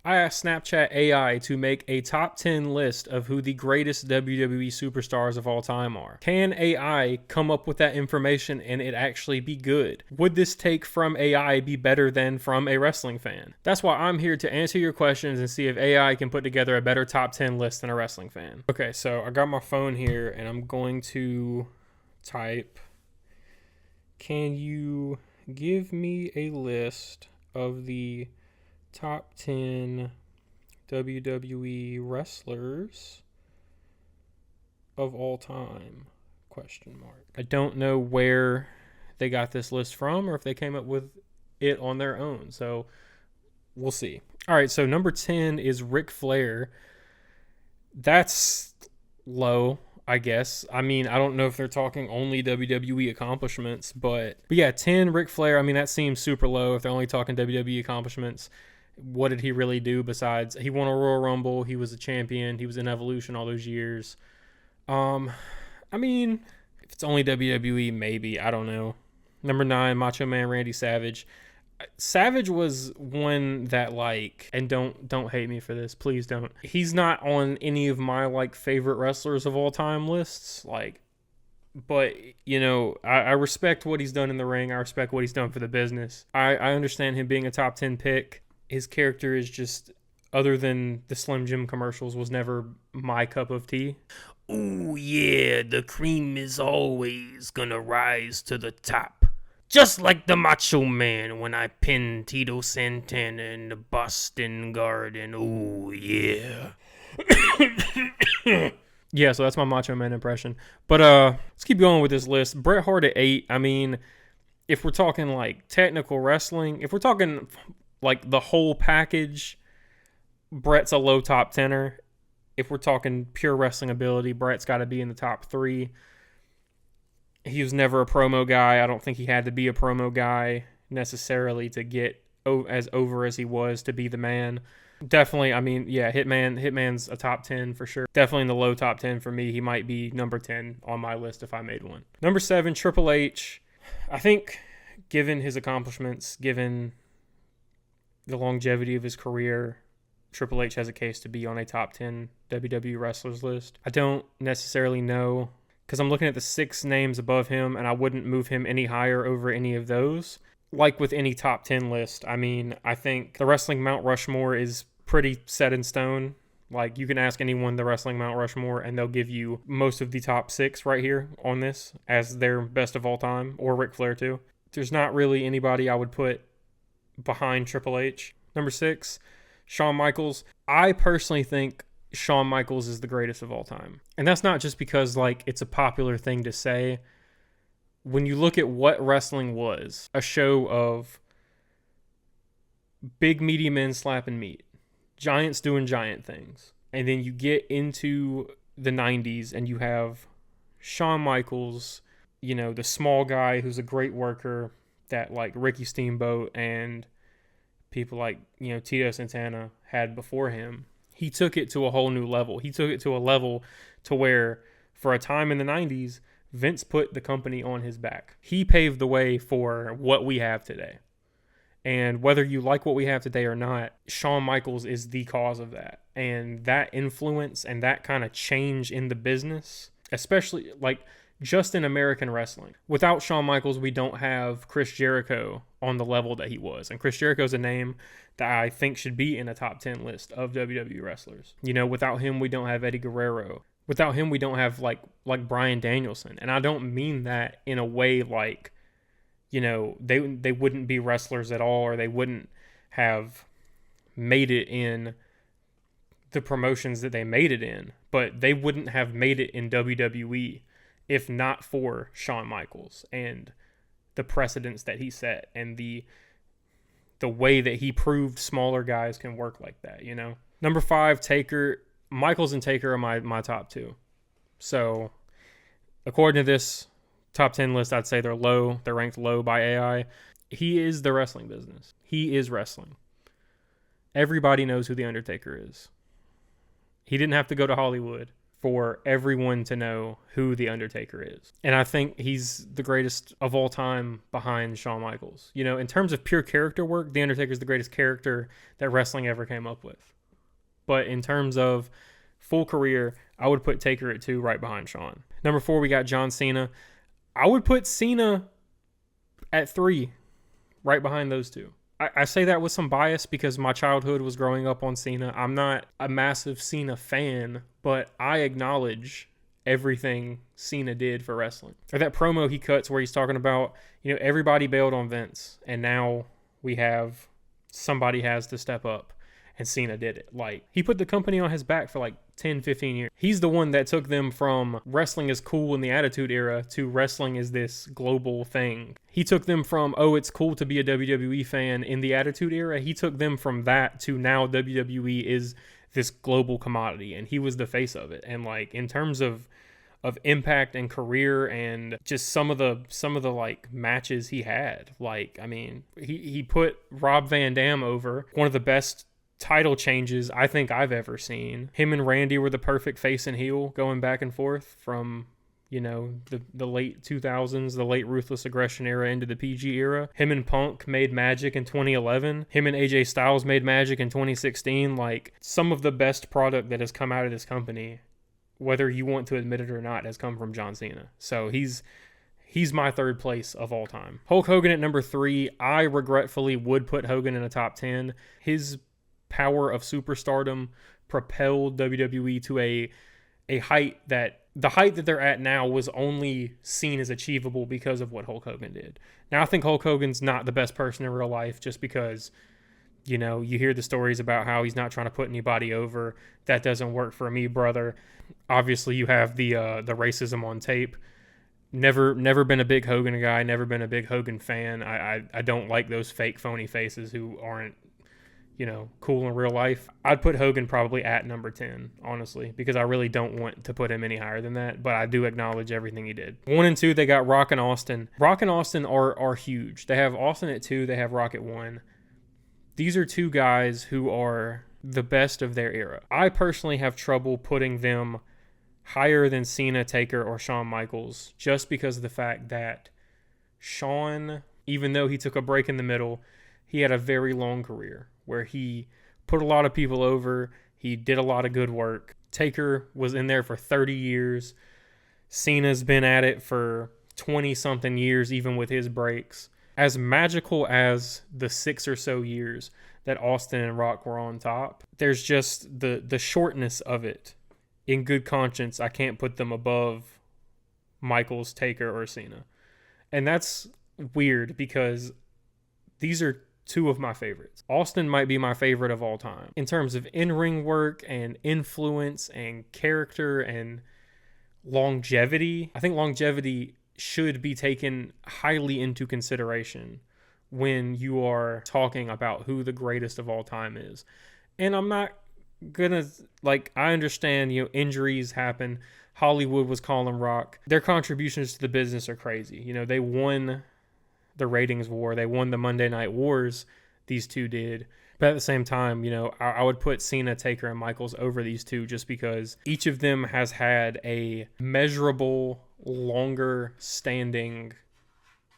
I asked Snapchat AI to make a top 10 list of who the greatest WWE superstars of all time are. Can AI come up with that information and it actually be good? Would this take from AI be better than from a wrestling fan? That's why I'm here to answer your questions and see if AI can put together a better top 10 list than a wrestling fan. Okay, so I got my phone here and I'm going to type, can you give me a list of the top 10 WWE wrestlers of all time? Question mark. I don't know where they got this list from or if they came up with it on their own. So we'll see. All right, so number 10 is Ric Flair. That's low, I guess. I mean, I don't know if they're talking only WWE accomplishments, but yeah, 10, Ric Flair. I mean, that seems super low if they're only talking WWE accomplishments. What did he really do besides he won a Royal Rumble, he was a champion, he was in Evolution all those years. I mean, if it's only WWE, maybe, I don't know. Number 9, Macho Man Randy Savage. Savage was one that, like, and don't hate me for this, please don't. He's not on any of my, like, favorite wrestlers of all time lists, like, but, you know, I respect what he's done in the ring. I respect what he's done for the business. I understand him being a top 10 pick. His character is just, other than the Slim Jim commercials, was never my cup of tea. Ooh, yeah, the cream is always gonna rise to the top. Just like the Macho Man when I pinned Tito Santana in the Boston Garden. Ooh, yeah. Yeah, so that's my Macho Man impression. But let's keep going with this list. Bret Hart at 8. I mean, if we're talking like technical wrestling, if we're talking like the whole package, Bret's a low top 10er. If we're talking pure wrestling ability, Bret's got to be in the top 3. He was never a promo guy. I don't think he had to be a promo guy necessarily to get as over as he was to be the man. Definitely, I mean, yeah, Hitman's a top 10 for sure. Definitely in the low top 10 for me. He might be number 10 on my list if I made one. Number 7, Triple H. I think given his accomplishments, given the longevity of his career, Triple H has a case to be on a top 10 WWE wrestlers list. I don't necessarily know, because I'm looking at the 6 names above him, and I wouldn't move him any higher over any of those. Like with any top 10 list, I mean, I think the wrestling Mount Rushmore is pretty set in stone. Like, you can ask anyone the wrestling Mount Rushmore, and they'll give you most of the top 6 right here on this as their best of all time, or Ric Flair too. There's not really anybody I would put behind Triple H. Number 6, Shawn Michaels. I personally think Shawn Michaels is the greatest of all time. And that's not just because, like, it's a popular thing to say. When you look at what wrestling was, a show of big meaty men slapping meat, giants doing giant things, and then you get into the 90s and you have Shawn Michaels, you know, the small guy who's a great worker that, like, Ricky Steamboat and people like, you know, Tito Santana had before him. He took it to a whole new level. He took it to a level to where, for a time in the 90s, Vince put the company on his back. He paved the way for what we have today. And whether you like what we have today or not, Shawn Michaels is the cause of that. And that influence and that kind of change in the business, especially like just in American wrestling. Without Shawn Michaels, we don't have Chris Jericho on the level that he was. And Chris Jericho is a name that I think should be in a top 10 list of WWE wrestlers. You know, without him, we don't have Eddie Guerrero. Without him, we don't have like Bryan Danielson. And I don't mean that in a way like, you know, they wouldn't be wrestlers at all, or they wouldn't have made it in the promotions that they made it in. But they wouldn't have made it in WWE if not for Shawn Michaels and the precedents that he set and the way that he proved smaller guys can work like that, you know. Number 5, Taker. Michaels and Taker are my top 2. So according to this top 10 list, I'd say they're low. They're ranked low by AI. He is the wrestling business. He is wrestling. Everybody knows who The Undertaker is. He didn't have to go to Hollywood for everyone to know who The Undertaker is. And I think he's the greatest of all time behind Shawn Michaels. You know, in terms of pure character work, The Undertaker's the greatest character that wrestling ever came up with. But in terms of full career, I would put Taker at 2 right behind Shawn. Number 4, we got John Cena. I would put Cena at 3 right behind those two. I say that with some bias because my childhood was growing up on Cena. I'm not a massive Cena fan, but I acknowledge everything Cena did for wrestling. Or that promo he cuts where he's talking about, you know, everybody bailed on Vince, and now we have somebody has to step up, and Cena did it. Like, he put the company on his back for like 10, 15 years. He's the one that took them from wrestling is cool in the Attitude Era to wrestling is this global thing. He took them from, oh, it's cool to be a WWE fan in the Attitude Era. He took them from that to now WWE is this global commodity, and he was the face of it. And like, in terms of impact and career and just some of the like matches he had, like, I mean, he put Rob Van Dam over, one of the best title changes I think I've ever seen. Him and Randy were the perfect face and heel going back and forth from, you know, the late 2000s, the late Ruthless Aggression era into the PG era. Him and Punk made magic in 2011. Him and AJ Styles made magic in 2016. Like, some of the best product that has come out of this company, whether you want to admit it or not, has come from John Cena. So he's my third place of all time. Hulk Hogan at number 3. I regretfully would put Hogan in a top 10. His power of superstardom propelled WWE to a height that the height that they're at now was only seen as achievable because of what Hulk Hogan did. Now, I think Hulk Hogan's not the best person in real life just because, you know, you hear the stories about how he's not trying to put anybody over. That doesn't work for me, brother. Obviously, you have the racism on tape. Never been a big Hogan guy, never been a big Hogan fan. I don't like those fake phony faces who aren't, you know, cool in real life. I'd put Hogan probably at number 10, honestly, because I really don't want to put him any higher than that, but I do acknowledge everything he did. 1 and 2, they got Rock and Austin. Rock and Austin are huge. They have Austin at 2, they have Rock at 1. These are two guys who are the best of their era. I personally have trouble putting them higher than Cena, Taker, or Shawn Michaels just because of the fact that Shawn, even though he took a break in the middle, he had a very long career where he put a lot of people over. He did a lot of good work. Taker was in there for 30 years. Cena's been at it for 20-something years, even with his breaks. As magical as the 6 or so years that Austin and Rock were on top, there's just the shortness of it. In good conscience, I can't put them above Michaels, Taker, or Cena. And that's weird because these are two of my favorites. Austin might be my favorite of all time. In terms of in-ring work and influence and character and longevity, I think longevity should be taken highly into consideration when you are talking about who the greatest of all time is. And I'm not gonna, like, I understand, you know, injuries happen. Hollywood was calling Rock. Their contributions to the business are crazy. You know, they won the ratings war. They won the Monday Night Wars. These two did. But at the same time, you know, I would put Cena, Taker, and Michaels over these two just because each of them has had a measurable, longer standing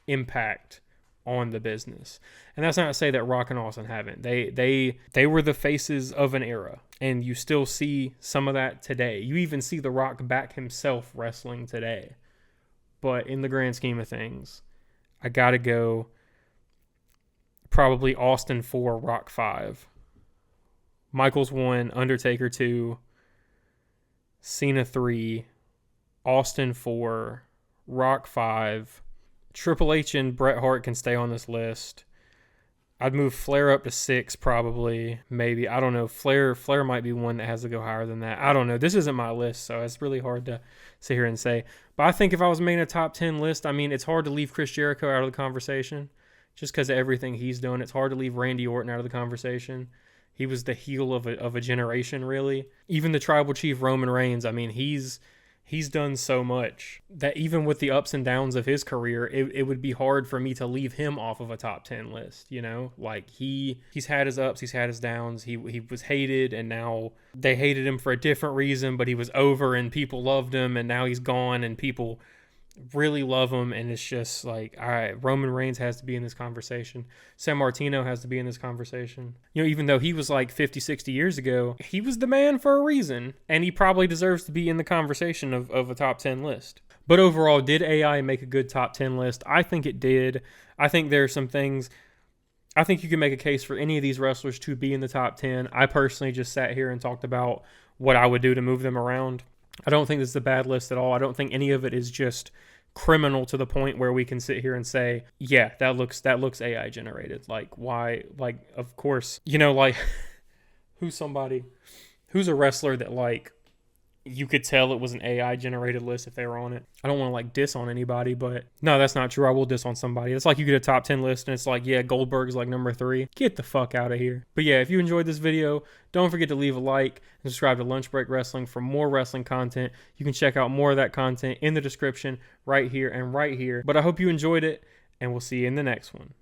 impact on the business. And that's not to say that Rock and Austin haven't. They were the faces of an era, and you still see some of that today. You even see The Rock back himself wrestling today. But in the grand scheme of things, I gotta go probably Austin 4, Rock 5. Michaels 1, Undertaker 2, Cena 3, Austin 4, Rock 5. Triple H and Bret Hart can stay on this list. I'd move Flair up to 6 probably, maybe. I don't know. Flair might be one that has to go higher than that. I don't know. This isn't my list, so it's really hard to sit here and say. But I think if I was making a top 10 list, I mean, it's hard to leave Chris Jericho out of the conversation just because of everything he's done. It's hard to leave Randy Orton out of the conversation. He was the heel of a generation, really. Even the Tribal Chief Roman Reigns, I mean, he's he's done so much that even with the ups and downs of his career, it would be hard for me to leave him off of a top 10 list, you know? Like he's had his ups, he's had his downs. He was hated, and now they hated him for a different reason, but he was over and people loved him, and now he's gone and people really love him. And it's just like, all right, Roman Reigns has to be in this conversation. San Martino has to be in this conversation. You know, even though he was like 50, 60 years ago, he was the man for a reason, and he probably deserves to be in the conversation of a top 10 list. But overall, did AI make a good top 10 list? I think it did. I think there are some things, I think you can make a case for any of these wrestlers to be in the top 10. I personally just sat here and talked about what I would do to move them around. I don't think this is a bad list at all. I don't think any of it is just criminal to the point where we can sit here and say, yeah, that looks AI generated. Like, why? Like, of course, you know, like who's a wrestler that like you could tell it was an AI generated list if they were on it. I don't want to like diss on anybody, but no, that's not true. I will diss on somebody. It's like you get a top 10 list and it's like, yeah, Goldberg's like number 3. Get the fuck out of here. But yeah, if you enjoyed this video, don't forget to leave a like and subscribe to Lunch Break Wrestling for more wrestling content. You can check out more of that content in the description right here and right here. But I hope you enjoyed it, and we'll see you in the next one.